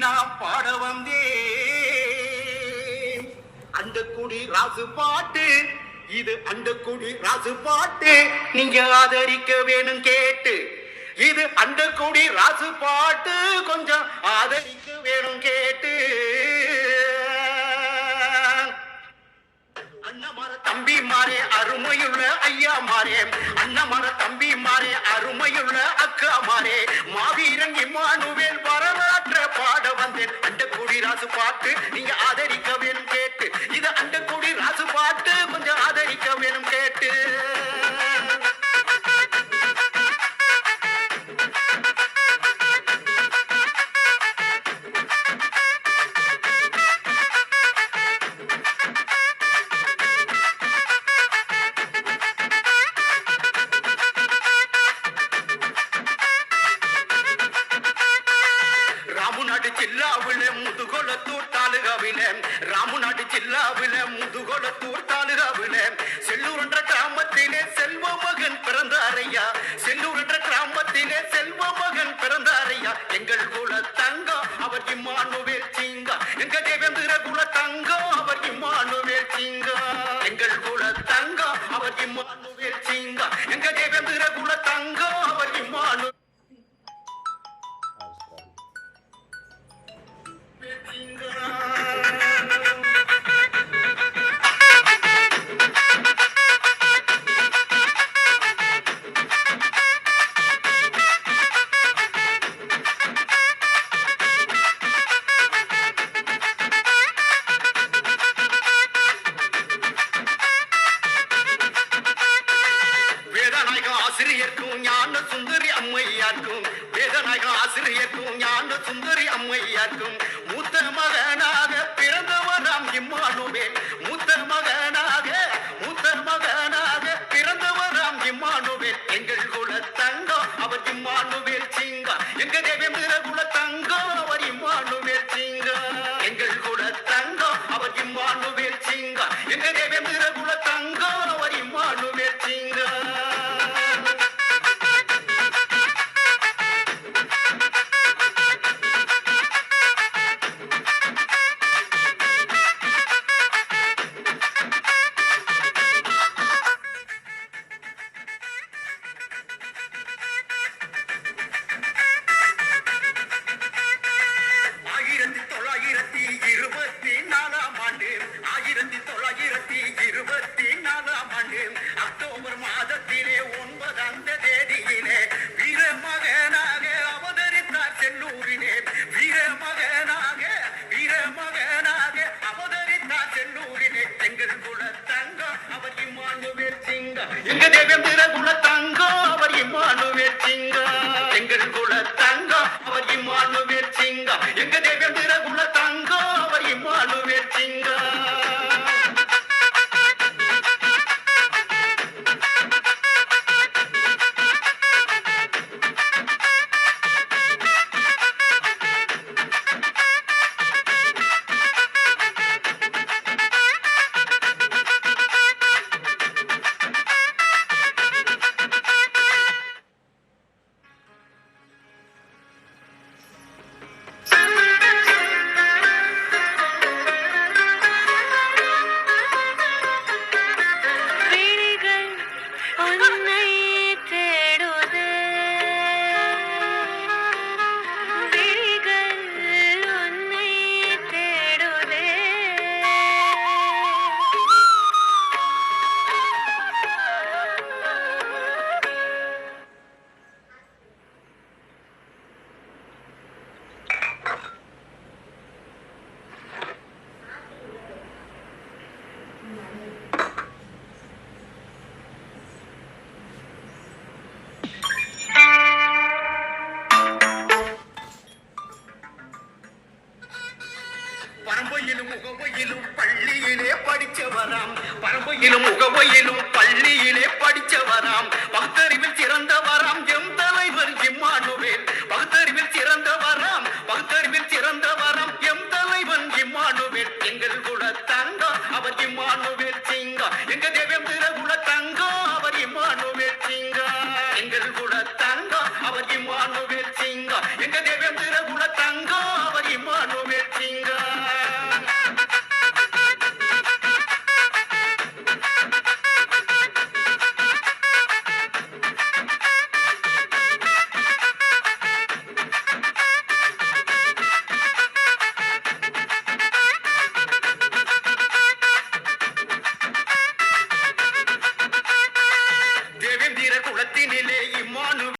நான் பாட வந்தேன் அண்டக்குடி ராசு பாட்டு இது அண்டக்குடி ராசு பாட்டு நீங்க ஆதரிக்க வேணும் கேட்டு இது அண்டக்குடி ராசு பாட்டு கொஞ்சம் ஆதரிக்க வேணும் கேட்டு அண்ணமார தம்பி மாறே அருமையுள்ள ஐயா மாறே அண்ணமார தம்பி மாறே அருமையுள்ள அக்கா மாறே மாவீரன் இம்மானுவேல் வரலாற்ற பாட வந்தேன் அண்டக்குடி ராசு பாட்டு நீங்க ஆதரிக்க வேணும் கேட்டு இது அண்டக்குடி ராசு பாட்டு கொஞ்சம் ஆதரிக்க வேணும் கேட்டு ராமுநாடு ஜில்லாவில முதுகொளத்தூர் தாலுகாவில ராமுநாடு ஜில்லாவில முதுகொளத்தூர் தாலுகாவில செல்லூர் என்ற கிராமத்திலே செல்வ மகன் பிறந்தாரையா செல்லூர் என்ற கிராமத்திலே செல்வ மகன் பிறந்தாரையா எங்கள் குல தங்கம் அவர் இம்மானுவேல் சிங்கா எங்க தேவேந்திர குல தங்கம் அவர் இம்மானுவேல் சிங்கா எங்கள் குல தங்கம் அவர் இம்மானுவேல் சிங்கா எங்க தேவேந்திர குல தங்கம் அவர் இம்மானு ஆசிரியர்க்கும் ஞான சுந்தரி அம்மையாருக்கும் வேதநாயக ஆசிரியர்க்கும் ஞான சுந்தரி அம்மையாருக்கும் மூத்த மகனாக பிறந்தவராம் இம்மானுவேல் மூத்த மகனாக பிறந்தவராம் இம்மானுவேல் எங்கள் குல தங்கம் அவர் இம்மானுவேல் சிங்கா எங்க தேவேந்திர குல தங்கம் அவர் இம்மானுவேல் சிங்கா எங்கள் குல தங்கம் அவர் இம்மானுவேல் சிங்கா எங்க தேவேந்திர குல தங்கம் அவர் இம்மானுவேல் சிங்கா அக்டோபர் மாதத்திலே 9ஆம் தேதியிலே வீரமகனாக அவதரித்தார் செல்லூரிலே வீரமகனாக அவதரித்தார் செல்லூரிலே எங்கள் குல தங்கம் அவர் இம்மானுவேல் சிங்கா எங்க தேவேந்திர குல தங்கம் அவர் இம்மானுவேல் சிங்கா எங்கள் குல தங்கம் அவர் இம்மானுவேல் சிங்கா எங்க தேவேந்திர குல தங்கம் அவர் இம்மானுவேல் சிங்கா பரம்பையிலும் முகவையிலும் பள்ளியிலே படிச்சவராம் பரம்பையிலும் முகவையிலும் பள்ளியிலே படிச்சவராம்